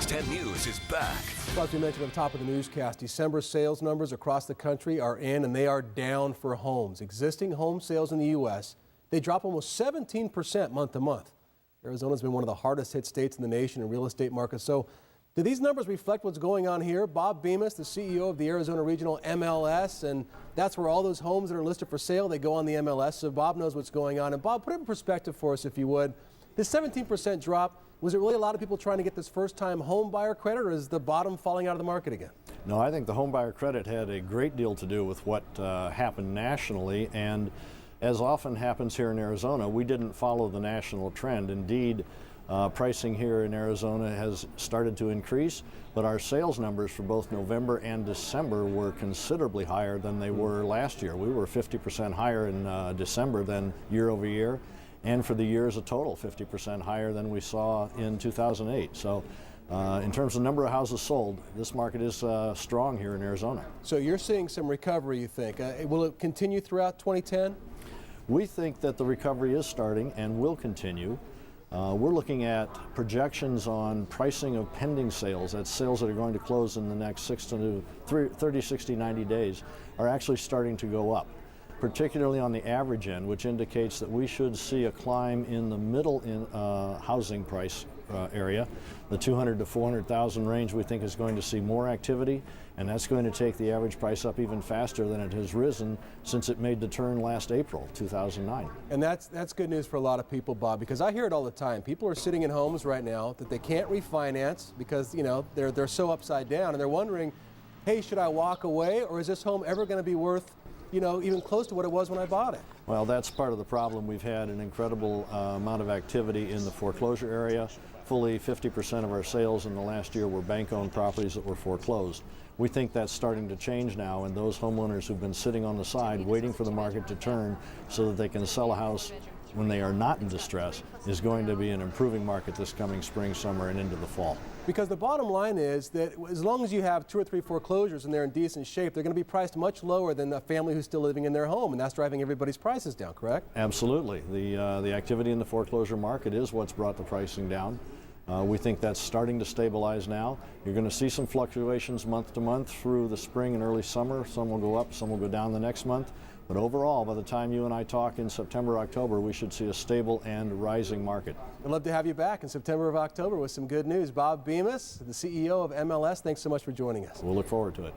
Fox 10 News is back. Well, as we mentioned at the top of the newscast, December sales numbers across the country are in and they are down for homes. Existing home sales in the U.S., they drop almost 17% month to month. Arizona's been one of the hardest hit states in the nation in real estate markets. So do these numbers reflect what's going on here? Bob Bemis, the CEO of the Arizona Regional MLS, and that's where all those homes that are listed for sale, they go on the MLS. So Bob knows what's going on. And Bob, put it in perspective for us, if you would. This 17% drop, was it really a lot of people trying to get this first-time home buyer credit, or is the bottom falling out of the market again? No, I think the home buyer credit had a great deal to do with what happened nationally, and as often happens here in Arizona, we didn't follow the national trend. Indeed, pricing here in Arizona has started to increase, but our sales numbers for both November and December were considerably higher than they were last year. We were 50% higher in December than year over year, and for the year as a total, 50% higher than we saw in 2008. So in terms of number of houses sold, this market is strong here in Arizona. So you're seeing some recovery, you think. Will it continue throughout 2010? We think that the recovery is starting and will continue. We're looking at projections on pricing of pending sales, that's sales that are going to close in the next 30, 60, 90 days, are actually starting to go up, particularly on the average end, which indicates that we should see a climb in the middle housing price area. The 200 to 400,000 range we think is going to see more activity, and that's going to take the average price up even faster than it has risen since it made the turn last April 2009. And that's good news for a lot of people, Bob, because I hear it all the time. People are sitting in homes right now that they can't refinance because, you know, they're so upside down, and they're wondering, hey, should I walk away, or is this home ever going to be worth, you know, even close to what it was when I bought it? Well, that's part of the problem. We've had an incredible amount of activity in the foreclosure area. Fully 50% of our sales in the last year were bank-owned properties that were foreclosed. We think that's starting to change now, and those homeowners who've been sitting on the side waiting for the market to turn so that they can sell a house when they are not in distress is going to be an improving market this coming spring, summer, and into the fall. Because the bottom line is that as long as you have 2 or 3 foreclosures and they're in decent shape, they're going to be priced much lower than a family who's still living in their home, and that's driving everybody's prices down, correct? Absolutely. The activity in the foreclosure market is what's brought the pricing down. We think that's starting to stabilize now. You're going to see some fluctuations month to month through the spring and early summer. Some will go up, some will go down the next month. But overall, by the time you and I talk in September, October, we should see a stable and rising market. I'd love to have you back in September or October with some good news. Bob Bemis, the CEO of MLS, thanks so much for joining us. We'll look forward to it.